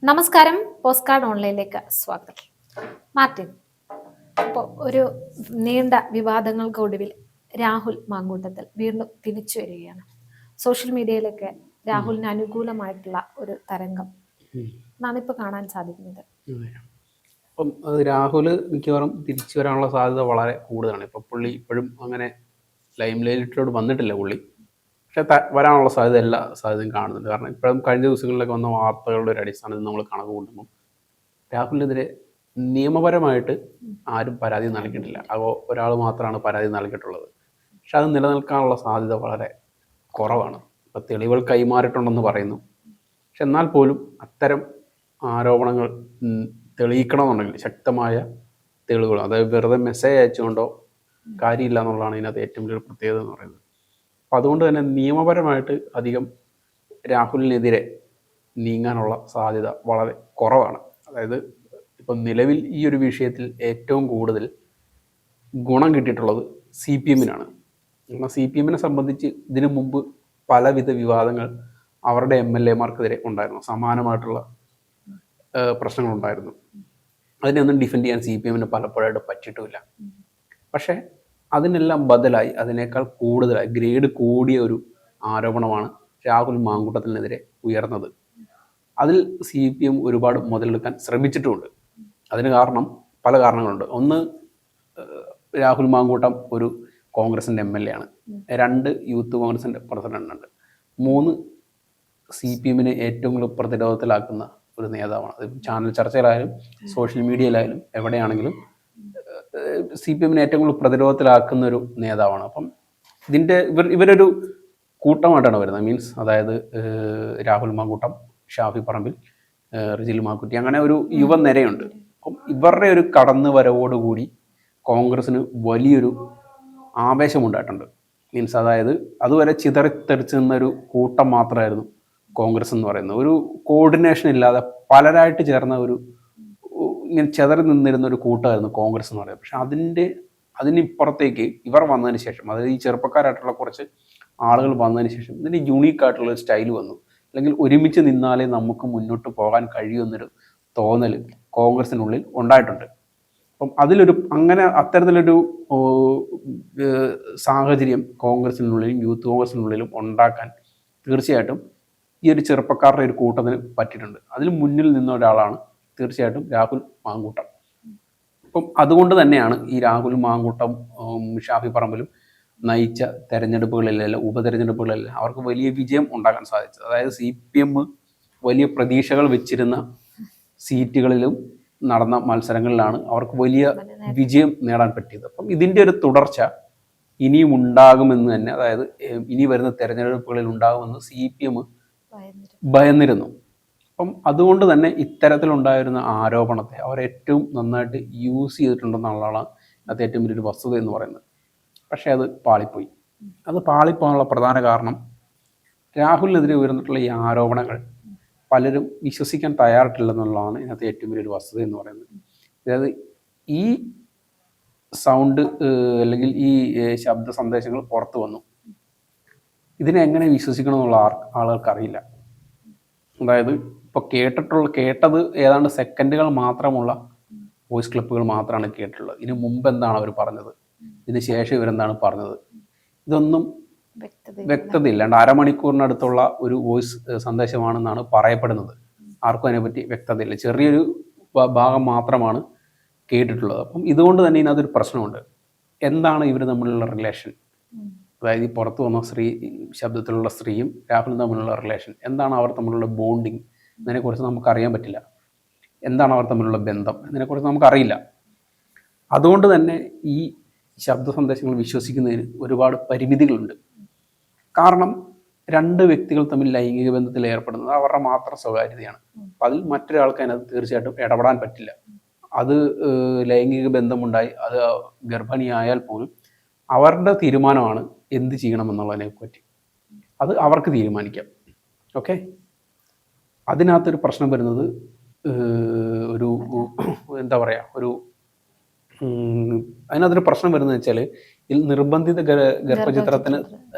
നമസ്കാരം. Post card ഓൺലൈനിലേക്ക് സ്വാഗതം. Martin, ഇപ്പോൾ ഒരു നീണ്ട വിവാദങ്ങൾക്കൊടുവിൽ രാഹുൽ മാങ്കൂട്ടത്തിൽ വീണ്ടും തിരിച്ചു വരികയാണ്. സോഷ്യൽ മീഡിയയിലൊക്കെ രാഹുലിന് അനുകൂലമായിട്ടുള്ള ഒരു തരംഗം എന്നാണ് ഇപ്പോൾ കാണാൻ സാധിക്കുന്നത്. അപ്പം അത് രാഹുൽ മിക്കവാറും തിരിച്ചു വരാനുള്ള സാധ്യത വളരെ കൂടുതലാണ്. ഇപ്പം പുള്ളി ഇപ്പോഴും അങ്ങനെ ലൈം ലൈറ്റിലോട്ട് വന്നിട്ടില്ല പുള്ളി, പക്ഷെ വരാനുള്ള സാധ്യത എല്ലാ സാധ്യതയും കാണുന്നുണ്ട്. കാരണം ഇപ്പോഴും കഴിഞ്ഞ ദിവസങ്ങളിലൊക്കെ വന്ന വാർത്തകളുടെ ഒരു അടിസ്ഥാനത്തിൽ നമ്മൾ കണക്ക് കൂട്ടുമ്പോൾ രാഹുലിനെതിരെ നിയമപരമായിട്ട് ആരും പരാതി നൽകിയിട്ടില്ല. അപ്പോൾ ഒരാൾ മാത്രമാണ് പരാതി നൽകിയിട്ടുള്ളത്. പക്ഷെ അത് നിലനിൽക്കാനുള്ള സാധ്യത വളരെ കുറവാണ്. ഇപ്പം തെളിവുകൾ കൈമാറിയിട്ടുണ്ടെന്ന് പറയുന്നു. പക്ഷെ എന്നാൽ പോലും അത്തരം ആരോപണങ്ങൾ തെളിയിക്കണമെന്നുണ്ടെങ്കിൽ ശക്തമായ തെളിവുകൾ, അതായത് വെറുതെ മെസ്സേജ് അയച്ചുകൊണ്ടോ കാര്യമില്ല എന്നുള്ളതാണ് ഇതിനകത്ത് ഏറ്റവും വലിയ പ്രത്യേകത എന്ന് പറയുന്നത്. അപ്പം അതുകൊണ്ട് തന്നെ നിയമപരമായിട്ട് അധികം രാഹുലിനെതിരെ നീങ്ങാനുള്ള സാധ്യത വളരെ കുറവാണ്. അതായത് ഇപ്പം നിലവിൽ ഈ ഒരു വിഷയത്തിൽ ഏറ്റവും കൂടുതൽ ഗുണം കിട്ടിയിട്ടുള്ളത് CPM-നാണ്. കാരണം CPM-നെ സംബന്ധിച്ച് ഇതിനു മുമ്പ് പലവിധ വിവാദങ്ങൾ അവരുടെ MLA-മാർക്കെതിരെ ഉണ്ടായിരുന്നു. സമാനമായിട്ടുള്ള പ്രശ്നങ്ങളുണ്ടായിരുന്നു. അതിനെയൊന്നും ഡിഫെൻഡ് ചെയ്യാൻ CPM-ന് പലപ്പോഴായിട്ട് പറ്റിയിട്ടുമില്ല. പക്ഷേ അതിനെല്ലാം ബദലായി അതിനേക്കാൾ കൂടുതലായി ഗ്രേഡ് കൂടിയ ഒരു ആരോപണമാണ് രാഹുൽ മാങ്കൂട്ടത്തിനെതിരെ ഉയർന്നത്. അതിൽ CPM ഒരുപാട് മുതലെടുക്കാൻ ശ്രമിച്ചിട്ടുമുണ്ട്. അതിന് പല കാരണങ്ങളുണ്ട്. ഒന്ന്, രാഹുൽ മാങ്കൂട്ടം ഒരു കോൺഗ്രസിൻ്റെ MLA ആണ്. 2, യൂത്ത് കോൺഗ്രസിൻ്റെ പ്രസിഡന്റുണ്ട്. 3, CPM-നെ ഏറ്റവും കൂടുതൽ പ്രതിരോധത്തിലാക്കുന്ന ഒരു നേതാവാണ്. അത് ചാനൽ ചർച്ചയിലായാലും സോഷ്യൽ മീഡിയയിലായാലും എവിടെയാണെങ്കിലും CPM-നെ ഏറ്റവും കൂടുതൽ പ്രതിരോധത്തിലാക്കുന്ന ഒരു നേതാവാണ്. അപ്പം ഇവരൊരു കൂട്ടമായിട്ടാണ് വരുന്നത്. മീൻസ് അതായത് രാഹുൽ മാങ്കൂട്ടം, ഷാഫി പറമ്പിൽ, റിജിൽ മാക്കുറ്റി, അങ്ങനെ ഒരു യുവനിരയുണ്ട്. അപ്പം ഇവരുടെ ഒരു കടന്നു വരവോടുകൂടി കോൺഗ്രസ്സിന് വലിയൊരു ആവേശമുണ്ടായിട്ടുണ്ട്. മീൻസ് അതായത് അതുവരെ ചിതറിത്തെറിച്ച് നിന്നൊരു കൂട്ടം മാത്രമായിരുന്നു കോൺഗ്രസ് എന്ന് പറയുന്നത്. ഒരു കോർഡിനേഷൻ ഇല്ലാതെ പലരായിട്ട് ചേർന്ന ഒരു ഇങ്ങനെ ചെതറി നിന്നിരുന്ന ഒരു കൂട്ടമായിരുന്നു കോൺഗ്രസ് എന്ന് പറയുന്നത്. പക്ഷെ അതിനിപ്പുറത്തേക്ക് ഇവർ വന്നതിന് ശേഷം, അതായത് ഈ ചെറുപ്പക്കാരായിട്ടുള്ള കുറച്ച് ആളുകൾ വന്നതിന് ശേഷം ഇതിന് യൂണീക്കായിട്ടുള്ള ഒരു സ്റ്റൈൽ വന്നു. അല്ലെങ്കിൽ ഒരുമിച്ച് നിന്നാലേ നമുക്ക് മുന്നോട്ട് പോകാൻ കഴിയുമെന്നൊരു തോന്നൽ കോൺഗ്രസിനുള്ളിൽ ഉണ്ടായിട്ടുണ്ട്. അപ്പം അത്തരത്തിലൊരു സാഹചര്യം കോൺഗ്രസിനുള്ളിലും യൂത്ത് കോൺഗ്രസിനുള്ളിലും ഉണ്ടാക്കാൻ തീർച്ചയായിട്ടും ഈ ഒരു ചെറുപ്പക്കാരുടെ ഒരു കൂട്ടത്തിന് പറ്റിയിട്ടുണ്ട്. അതിൽ മുന്നിൽ നിന്ന ഒരാളാണ് തീർച്ചയായിട്ടും രാഹുൽ മാങ്കൂട്ടം. അപ്പം അതുകൊണ്ട് തന്നെയാണ് ഈ രാഹുൽ മാങ്കൂട്ടം ഷാഫി പറമ്പിലും നയിച്ച ഉപതെരഞ്ഞെടുപ്പുകളിലെല്ലാം അവർക്ക് വലിയ വിജയം ഉണ്ടാക്കാൻ സാധിച്ചത്. അതായത് CPM വലിയ പ്രതീക്ഷകൾ വെച്ചിരുന്ന സീറ്റുകളിലും നടന്ന മത്സരങ്ങളിലാണ് അവർക്ക് വലിയ വിജയം നേടാൻ പറ്റിയത്. അപ്പം ഇതിൻ്റെ ഒരു തുടർച്ച ഇനിയും ഉണ്ടാകുമെന്ന് തന്നെ, അതായത് ഇനി വരുന്ന തെരഞ്ഞെടുപ്പുകളിൽ ഉണ്ടാകുമെന്ന് CPM ഭയന്നിരുന്നു. അപ്പം അതുകൊണ്ട് തന്നെ ഇത്തരത്തിലുണ്ടായിരുന്ന ആരോപണത്തെ അവർ ഏറ്റവും നന്നായിട്ട് യൂസ് ചെയ്തിട്ടുണ്ടെന്നുള്ളതാണ് അത് ഏറ്റവും വലിയൊരു വസ്തുത എന്ന് പറയുന്നത്. പക്ഷേ അത് പാളിപ്പോയി. അത് പാളിപ്പോകാനുള്ള പ്രധാന കാരണം രാഹുലിനെതിരെ ഉയർന്നിട്ടുള്ള ഈ ആരോപണങ്ങൾ പലരും വിശ്വസിക്കാൻ തയ്യാറായിട്ടില്ലെന്നുള്ളതാണ് ഇതിനകത്ത് ഏറ്റവും വലിയൊരു വസ്തുത എന്ന് പറയുന്നത്. അതായത് ഈ സൗണ്ട് അല്ലെങ്കിൽ ഈ ശബ്ദ സന്ദേശങ്ങൾ പുറത്തു വന്നു, ഇതിനെ എങ്ങനെ വിശ്വസിക്കണം എന്നുള്ള ആളുകൾക്കറിയില്ല. അതായത് ഇപ്പോൾ കേട്ടത് ഏതാണ്ട് സെക്കൻഡുകൾ മാത്രമുള്ള വോയിസ് ക്ലിപ്പുകൾ മാത്രമാണ് കേട്ടിട്ടുള്ളത്. ഇതിന് മുമ്പ് എന്താണ് അവർ പറഞ്ഞത്, ഇതിന് ശേഷം ഇവരെന്താണ് പറഞ്ഞത്, ഇതൊന്നും വ്യക്തതയില്ലാണ്ട് അരമണിക്കൂറിനടുത്തുള്ള ഒരു വോയിസ് സന്ദേശമാണെന്നാണ് പറയപ്പെടുന്നത്. ആർക്കും അതിനെപ്പറ്റി വ്യക്തതയില്ല. ചെറിയൊരു ഭാഗം മാത്രമാണ് കേട്ടിട്ടുള്ളത്. അപ്പം ഇതുകൊണ്ട് തന്നെ ഇതിനകത്തൊരു പ്രശ്നമുണ്ട്. എന്താണ് ഇവർ തമ്മിലുള്ള റിലേഷൻ? അതായത് ഈ പുറത്തു വന്ന ശബ്ദത്തിലുള്ള സ്ത്രീയും രാഹുലും തമ്മിലുള്ള റിലേഷൻ എന്താണ്, അവർ തമ്മിലുള്ള ബോണ്ടിങ്, ഇതിനെക്കുറിച്ച് നമുക്കറിയാൻ പറ്റില്ല. എന്താണ് അവർ തമ്മിലുള്ള ബന്ധം, ഇതിനെക്കുറിച്ച് നമുക്കറിയില്ല. അതുകൊണ്ട് തന്നെ ഈ ശബ്ദ സന്ദേശങ്ങൾ വിശ്വസിക്കുന്നതിന് ഒരുപാട് പരിമിതികളുണ്ട്. കാരണം 2 വ്യക്തികൾ തമ്മിൽ ലൈംഗിക ബന്ധത്തിൽ ഏർപ്പെടുന്നത് അവരുടെ മാത്രം സ്വകാര്യതയാണ്. അപ്പം അതിൽ മറ്റൊരാൾക്ക് അതിനകത്ത് തീർച്ചയായിട്ടും ഇടപെടാൻ പറ്റില്ല. അത് ലൈംഗിക ബന്ധമുണ്ടായി അത് ഗർഭിണിയായാൽ പോലും അവരുടെ തീരുമാനമാണ് എന്ത് ചെയ്യണമെന്നുള്ളതിനെ പറ്റി. അത് അവർക്ക് തീരുമാനിക്കാം. ഓക്കെ, അതിനകത്തൊരു പ്രശ്നം വരുന്നത് ഒരു എന്താ പറയുക, അതിനകത്തൊരു പ്രശ്നം വരുന്നത് വെച്ചാൽ ഇതിൽ നിർബന്ധിത ഗർഭചിത്രത്തിന്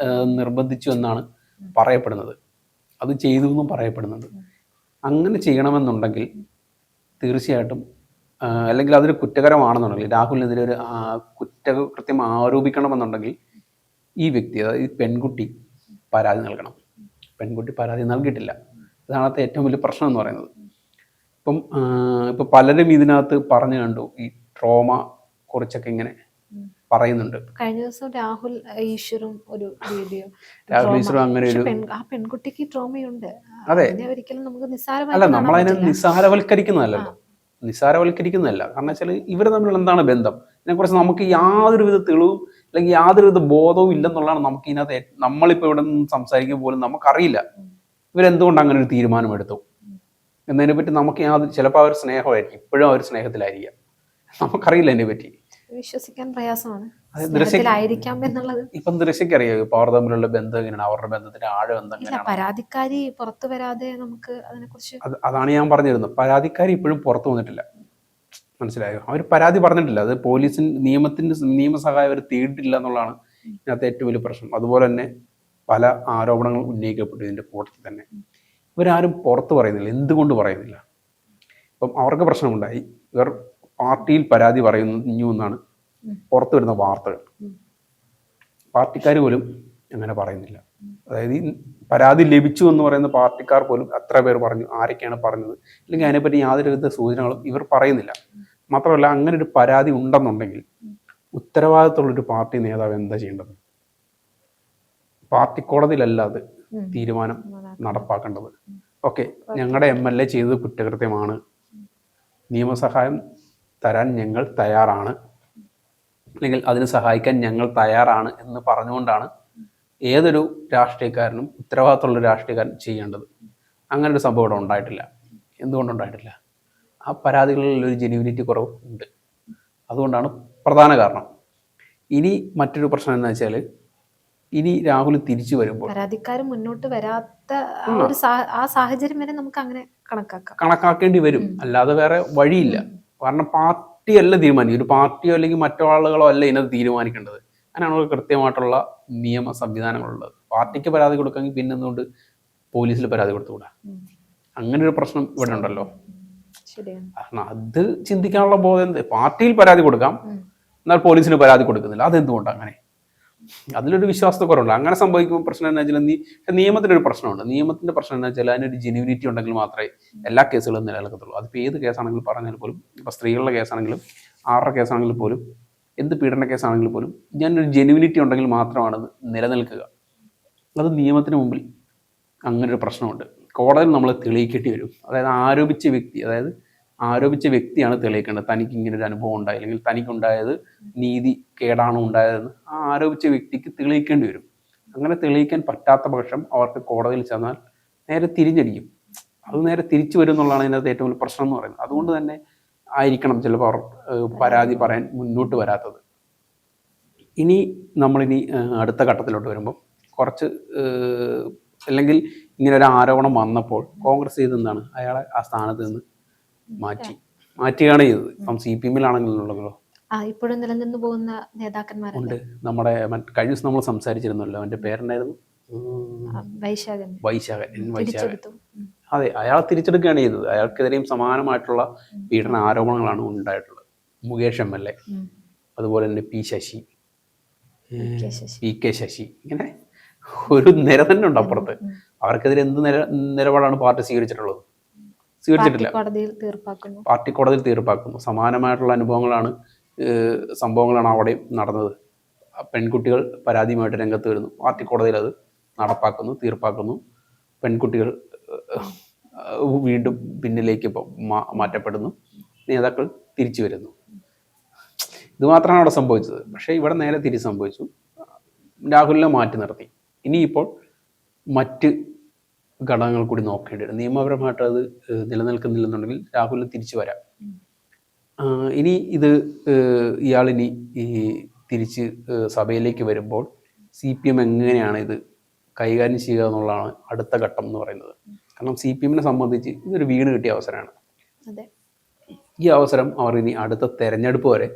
നിർബന്ധിച്ചു എന്നാണ് പറയപ്പെടുന്നത്. അത് ചെയ്തു എന്നും പറയപ്പെടുന്നുണ്ട്. അങ്ങനെ ചെയ്യണമെന്നുണ്ടെങ്കിൽ തീർച്ചയായിട്ടും അല്ലെങ്കിൽ അതൊരു കുറ്റകരമാണെന്നുണ്ടെങ്കിൽ രാഹുലിനെതിരെ ഒരു കുറ്റകൃത്യം ആരോപിക്കണമെന്നുണ്ടെങ്കിൽ ഈ വ്യക്തി, അതായത് ഈ പെൺകുട്ടി പരാതി നൽകണം. പെൺകുട്ടി പരാതി നൽകിയിട്ടില്ല. അതാണ് ഏറ്റവും വലിയ പ്രശ്നം എന്ന് പറയുന്നത്. ഇപ്പം പലരും ഇതിനകത്ത് പറഞ്ഞു കണ്ടു, ഈ ട്രോമ കുറിച്ചൊക്കെ ഇങ്ങനെ പറയുന്നുണ്ട്. കഴിഞ്ഞ ദിവസം രാഹുൽ ഈശ്വറും ഒരു വീഡിയോ, രാഹുൽ ഈശ്വറും അങ്ങനെ ഒരു ആ പെൺകുട്ടിക്ക് ട്രോമയുണ്ട്. അതെ, ഒരിക്കലും നമുക്ക് അല്ല, നമ്മളതിനെ നിസ്സാരവൽക്കരിക്കുന്നതല്ലല്ലോ, നിസ്സാരവൽക്കരിക്കുന്നതല്ല. കാരണം വെച്ചാൽ ഇവർ തമ്മിലുള്ള എന്താണ് ബന്ധം, ഇതിനെക്കുറിച്ച് നമുക്ക് യാതൊരുവിധ തെളിവും അല്ലെങ്കിൽ യാതൊരുവിധ ബോധവും ഇല്ലെന്നുള്ളതാണ് നമുക്ക് ഇതിനകത്ത്. നമ്മളിപ്പോൾ ഇവിടെ നിന്ന് സംസാരിക്കുമ്പോൾ പോലും നമുക്കറിയില്ല ഇവരെന്തുകൊണ്ട് അങ്ങനെ ഒരു തീരുമാനമെടുത്തു എന്നതിനെ പറ്റി. നമുക്ക് ചിലപ്പോൾ അവർ സ്നേഹമായിരിക്കും, ഇപ്പോഴും അവർ സ്നേഹത്തിലായിരിക്കാം, നമുക്കറിയില്ല അതിനെ പറ്റി. വിശ്വസിക്കാൻ പ്രയാസമാണ്. എന്നുള്ളത് ഇപ്പം ദൃശ്യക്ക് അറിയാം ഇപ്പൊ അവർ തമ്മിലുള്ള ബന്ധം എങ്ങനെയാണ്, അവരുടെ ബന്ധത്തിന്റെ ആഴം എന്തെങ്ങനെയാണ്. പരാതിക്കാരി പുറത്തു വരാതെ നമുക്ക് അതിനെക്കുറിച്ച് അതാണ് ഞാൻ പറഞ്ഞിരുന്നത്. പരാതിക്കാരി ഇപ്പോഴും പുറത്തു വന്നിട്ടില്ല, മനസ്സിലായോ? അവർ പരാതി പറഞ്ഞിട്ടില്ല. അത് നിയമസഹായം അവർ തേടിയിട്ടില്ല എന്നുള്ളതാണ് ഇതിനകത്ത് ഏറ്റവും വലിയ പ്രശ്നം. അതുപോലെ തന്നെ പല ആരോപണങ്ങൾ ഉന്നയിക്കപ്പെട്ടു ഇതിന്റെ കൂട്ടത്തിൽ തന്നെ. ഇവരാരും പുറത്ത് പറയുന്നില്ല. എന്തുകൊണ്ട് പറയുന്നില്ല? ഇപ്പം അവർക്ക് പ്രശ്നമുണ്ടായി, ഇവർ പാർട്ടിയിൽ പരാതി പറയുന്നു എന്നാണ് പുറത്തു വരുന്ന വാർത്തകൾ. പാർട്ടിക്കാർ പോലും അങ്ങനെ പറയുന്നില്ല. അതായത് ഈ പരാതി ലഭിച്ചു എന്ന് പറയുന്ന പാർട്ടിക്കാർ പോലും എത്ര പേർ പറഞ്ഞു, ആരൊക്കെയാണ് പറഞ്ഞത്, അല്ലെങ്കിൽ അതിനെപ്പറ്റി യാതൊരുവിധ സൂചനകളും ഇവർ പറയുന്നില്ല. മാത്രമല്ല, അങ്ങനെ ഒരു പരാതി ഉണ്ടെന്നുണ്ടെങ്കിൽ ഉത്തരവാദിത്തമുള്ളൊരു പാർട്ടി നേതാവ് എന്താ ചെയ്യേണ്ടത്? പാർട്ടി കോടതിയിലല്ല അത് തീരുമാനം നടപ്പാക്കേണ്ടത്. ഓക്കെ, ഞങ്ങളുടെ MLA ചെയ്തത് കുറ്റകൃത്യമാണ്, നിയമസഹായം തരാൻ ഞങ്ങൾ തയ്യാറാണ്, അല്ലെങ്കിൽ അതിന് സഹായിക്കാൻ ഞങ്ങൾ തയ്യാറാണ് എന്ന് പറഞ്ഞുകൊണ്ടാണ് ഏതൊരു രാഷ്ട്രീയക്കാരനും, ഉത്തരവാദിത്തമുള്ള രാഷ്ട്രീയക്കാരൻ ചെയ്യേണ്ടത്. അങ്ങനെ ഒരു സംഭവം ഇവിടെ ഉണ്ടായിട്ടില്ല. എന്തുകൊണ്ടുണ്ടായിട്ടില്ല? ആ പരാതികളിൽ ഒരു ജെന്യൂനിറ്റി കുറവ് ഉണ്ട്. അതുകൊണ്ടാണ് പ്രധാന കാരണം. ഇനി മറ്റൊരു പ്രശ്നം എന്താ വെച്ചാൽ, ഇനി രാഹുൽ തിരിച്ചു വരുമ്പോൾ പരാതിക്കാർ മുന്നോട്ട് വരാത്ത ആ സാഹചര്യം വരെ നമുക്ക് അങ്ങനെ കണക്കാക്കേണ്ടി വരും. അല്ലാതെ വേറെ വഴിയില്ല. കാരണം പാർട്ടിയല്ല തീരുമാനിക്കും, ഒരു പാർട്ടിയോ അല്ലെങ്കിൽ മറ്റാളുകളോ അല്ല ഇതിനകത്ത് തീരുമാനിക്കേണ്ടത്. അങ്ങനെയാണ് കൃത്യമായിട്ടുള്ള നിയമ സംവിധാനങ്ങളുള്ളത്. പാർട്ടിക്ക് പരാതി കൊടുക്കാമെങ്കിൽ പിന്നെ എന്തുകൊണ്ട് പോലീസിൽ പരാതി കൊടുത്തുകൂടാ? അങ്ങനെ ഒരു പ്രശ്നം ഇവിടെ ഉണ്ടല്ലോ. കാരണം അത് ചിന്തിക്കാനുള്ള ബോധം, പാർട്ടിയിൽ പരാതി കൊടുക്കാം എന്നാൽ പോലീസിന് പരാതി കൊടുക്കുന്നില്ല, അതെന്തുകൊണ്ട് അങ്ങനെ? അതിലൊരു വിശ്വാസക്കുറവുണ്ട്. അങ്ങനെ സംഭവിക്കുമ്പോൾ പ്രശ്നം എന്താ വെച്ചാൽ നിയമത്തിന്റെ ഒരു പ്രശ്നമുണ്ട്. നിയമത്തിന്റെ പ്രശ്നം എന്താ വെച്ചാൽ അതിനൊരു ജെന്യൂനിറ്റി ഉണ്ടെങ്കിൽ മാത്രമേ എല്ലാ കേസുകളും നിലനിൽക്കത്തുള്ളൂ. അതിപ്പോൾ ഏത് കേസാണെങ്കിലും പറഞ്ഞാൽ പോലും, ഇപ്പോൾ സ്ത്രീകളുടെ കേസാണെങ്കിലും ആരുടെ കേസാണെങ്കിലും പോലും, എന്ത് പീഡന കേസാണെങ്കിലും പോലും, ഞാനൊരു ജെന്യൂനിറ്റി ഉണ്ടെങ്കിൽ മാത്രമാണ് അത് നിലനിൽക്കുക. അത് നിയമത്തിന് മുമ്പിൽ അങ്ങനൊരു പ്രശ്നമുണ്ട്. കോടതിയിൽ നമ്മൾ തെളിയിക്കേണ്ടി വരും. അതായത് ആരോപിച്ച വ്യക്തിയാണ് തെളിയിക്കേണ്ടത്. തനിക്ക് ഇങ്ങനൊരു അനുഭവം ഉണ്ടായി, അല്ലെങ്കിൽ തനിക്കുണ്ടായത് നീതി കേടാണ് ഉണ്ടായതെന്ന് ആ ആരോപിച്ച വ്യക്തിക്ക് തെളിയിക്കേണ്ടി വരും. അങ്ങനെ തെളിയിക്കാൻ പറ്റാത്ത പക്ഷം അവർക്ക് കോടതിയിൽ ചെന്നാൽ നേരെ തിരിഞ്ഞടിക്കും. അത് നേരെ തിരിച്ചു വരും എന്നുള്ളതാണ് ഇതിനകത്ത് ഏറ്റവും വലിയ പ്രശ്നം എന്ന് പറയുന്നത്. അതുകൊണ്ട് തന്നെ ആയിരിക്കണം ചിലപ്പോൾ അവർ പരാതി പറയാൻ മുന്നോട്ട് വരാത്തത്. ഇനി നമ്മളിനി അടുത്ത ഘട്ടത്തിലോട്ട് വരുമ്പോൾ കുറച്ച്, അല്ലെങ്കിൽ ഇങ്ങനെ ഒരു ആരോപണം വന്നപ്പോൾ കോൺഗ്രസ് ചെയ്തെന്താണ്, അയാളെ ആ സ്ഥാനത്ത് നിന്ന് മാറ്റുകയാണ് ചെയ്തത്. ഇപ്പം CPM-ലാണെങ്കിലുണ്ടല്ലോ ഇപ്പോഴും നിലനിന്ന് പോകുന്ന നേതാക്കന്മാരുണ്ട്. നമ്മുടെ കഴിഞ്ഞ ദിവസം നമ്മൾ സംസാരിച്ചിരുന്നല്ലോ, അവന്റെ പേരെന്നായിരുന്നു, വൈശാഖൻ. അതെ, അയാളെ തിരിച്ചെടുക്കുകയാണ് ചെയ്തത്. അയാൾക്കെതിരെയും സമാനമായിട്ടുള്ള പീഡന ആരോപണങ്ങളാണ് ഉണ്ടായിട്ടുള്ളത്. മുകേഷ് MLA, അതുപോലെ തന്നെ P. ശശി, ഇങ്ങനെ ഒരു നിര തന്നെ ഉണ്ട് അപ്പുറത്ത്. അവർക്കെതിരെ എന്ത് നിലപാടാണ് പാർട്ടി സ്വീകരിച്ചിട്ടുള്ളത്? സ്വീകരിച്ചിട്ടില്ല. പാർട്ടി കോടതിയിൽ തീർപ്പാക്കുന്നു. സമാനമായിട്ടുള്ള സംഭവങ്ങളാണ് അവിടെ നടന്നത്. പെൺകുട്ടികൾ പരാതിയുമായിട്ട് രംഗത്ത് വരുന്നു, പാർട്ടി കോടതിയിൽ അത് നടപ്പാക്കുന്നു, തീർപ്പാക്കുന്നു. പെൺകുട്ടികൾ വീണ്ടും പിന്നിലേക്ക് മാറ്റപ്പെടുന്നു, നേതാക്കൾ തിരിച്ചു വരുന്നു. ഇത് മാത്രമാണ് അവിടെ സംഭവിച്ചത്. പക്ഷേ ഇവിടെ നേരെ തിരിച്ച് സംഭവിച്ചു. രാഹുലിനെ മാറ്റി നിർത്തി. ഇനിയിപ്പോൾ മറ്റ് ഘടകങ്ങൾ കൂടി നോക്കേണ്ടി വരും. നിയമപരമായിട്ട് അത് നിലനിൽക്കുന്നില്ലെന്നുണ്ടെങ്കിൽ രാഹുലിന് തിരിച്ചു വരാം. ഇനി ഇത് ഇയാളിനി തിരിച്ച് സഭയിലേക്ക് വരുമ്പോൾ CPM എങ്ങനെയാണ് ഇത് കൈകാര്യം ചെയ്യുക എന്നുള്ളതാണ് അടുത്ത ഘട്ടം എന്ന് പറയുന്നത്. കാരണം CPM-നെ സംബന്ധിച്ച് ഇതൊരു വീണ് കിട്ടിയ അവസരമാണ്. ഈ അവസരം അവർ ഇനി അടുത്ത തെരഞ്ഞെടുപ്പ് വരെ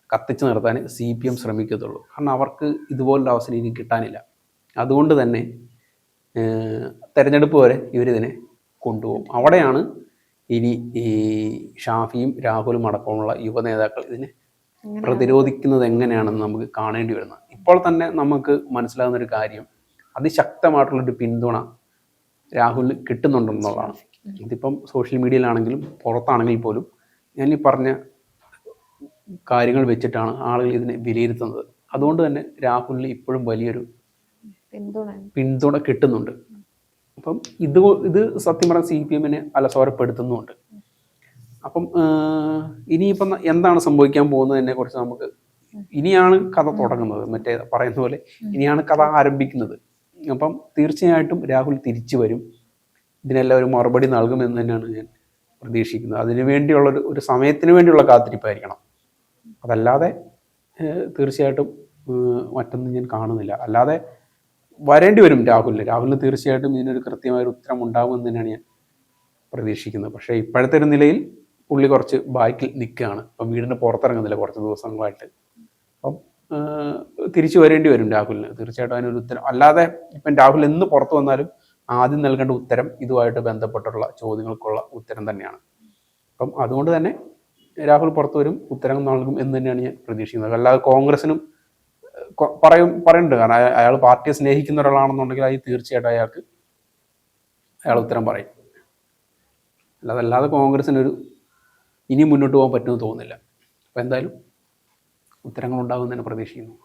കത്തിച്ചു നിർത്താൻ CPM ശ്രമിക്കത്തുള്ളൂ. കാരണം അവർക്ക് ഇതുപോലൊരു അവസരം ഇനി കിട്ടാനില്ല. അതുകൊണ്ട് തന്നെ തെരഞ്ഞെടുപ്പ് വരെ ഇവരിതിനെ കൊണ്ടുപോകും. അവിടെയാണ് ഇനി ഈ ഷാഫിയും രാഹുലും അടക്കമുള്ള യുവ നേതാക്കൾ ഇതിനെ പ്രതിരോധിക്കുന്നത് എങ്ങനെയാണെന്ന് നമുക്ക് കാണേണ്ടി വരുന്നത്. ഇപ്പോൾ തന്നെ നമുക്ക് മനസ്സിലാകുന്ന ഒരു കാര്യം, അതിശക്തമായിട്ടുള്ളൊരു പിന്തുണ രാഹുലിന് കിട്ടുന്നുണ്ടെന്നുള്ളതാണ്. ഇതിപ്പം സോഷ്യൽ മീഡിയയിലാണെങ്കിലും പുറത്താണെങ്കിൽ പോലും ഞാൻ ഈ പറഞ്ഞ കാര്യങ്ങൾ വെച്ചിട്ടാണ് ആളുകൾ ഇതിനെ വിലയിരുത്തുന്നത്. അതുകൊണ്ട് തന്നെ രാഹുലിന് ഇപ്പോഴും വലിയൊരു പിന്തുണ കിട്ടുന്നുണ്ട്. അപ്പം ഇത് സത്യം പറഞ്ഞാൽ CPM-നെ അലസോരപ്പെടുത്തുന്നുമുണ്ട്. അപ്പം ഇനിയിപ്പം എന്താണ് സംഭവിക്കാൻ പോകുന്നതിനെ കുറിച്ച് നമുക്ക് ഇനിയാണ് കഥ തുടങ്ങുന്നത്. മറ്റേ പറയുന്ന പോലെ ഇനിയാണ് കഥ ആരംഭിക്കുന്നത്. അപ്പം തീർച്ചയായിട്ടും രാഹുൽ തിരിച്ചു വരും, ഇതിനെല്ലാം ഒരു മറുപടി നൽകുമെന്ന് തന്നെയാണ് ഞാൻ പ്രതീക്ഷിക്കുന്നത്. അതിനു വേണ്ടിയുള്ള ഒരു സമയത്തിന് വേണ്ടിയുള്ള കാത്തിരിപ്പായിരിക്കണം. അതല്ലാതെ തീർച്ചയായിട്ടും മറ്റൊന്നും ഞാൻ കാണുന്നില്ല. അല്ലാതെ വരേണ്ടി വരും രാഹുലിന് തീർച്ചയായിട്ടും ഇതിനൊരു കൃത്യമായൊരു ഉത്തരം ഉണ്ടാകുമെന്ന് തന്നെയാണ് ഞാൻ പ്രതീക്ഷിക്കുന്നത്. പക്ഷേ ഇപ്പോഴത്തെ ഒരു നിലയിൽ പുള്ളി കുറച്ച് ബാക്കിൽ നിൽക്കുകയാണ്. അപ്പം വീടിന് പുറത്തിറങ്ങുന്നില്ല കുറച്ച് ദിവസങ്ങളായിട്ട്. അപ്പം തിരിച്ചു വരേണ്ടി വരും രാഹുലിന് തീർച്ചയായിട്ടും അതിനൊരു ഉത്തരം. അല്ലാതെ ഇപ്പം രാഹുൽ എന്ന് പുറത്തു വന്നാലും ആദ്യം നൽകേണ്ട ഉത്തരം ഇതുമായിട്ട് ബന്ധപ്പെട്ടുള്ള ചോദ്യങ്ങൾക്കുള്ള ഉത്തരം തന്നെയാണ്. അപ്പം അതുകൊണ്ട് തന്നെ രാഹുൽ പുറത്തു വരും, ഉത്തരം നൽകും എന്ന് തന്നെയാണ് ഞാൻ പ്രതീക്ഷിക്കുന്നത്. അല്ലാതെ കോൺഗ്രസിനും പറയുന്നുണ്ട്. കാരണം അയാൾ പാർട്ടിയെ സ്നേഹിക്കുന്ന ഒരാളാണെന്നുണ്ടെങ്കിൽ അത് തീർച്ചയായിട്ടും അയാൾ ഉത്തരം പറയും. അല്ലാതെ കോൺഗ്രസിനൊരു ഇനി മുന്നോട്ട് പോകാൻ പറ്റുമെന്ന് തോന്നുന്നില്ല. അപ്പോൾ എന്തായാലും ഉത്തരങ്ങൾ ഉണ്ടാകുമെന്ന് തന്നെ പ്രതീക്ഷിക്കുന്നു.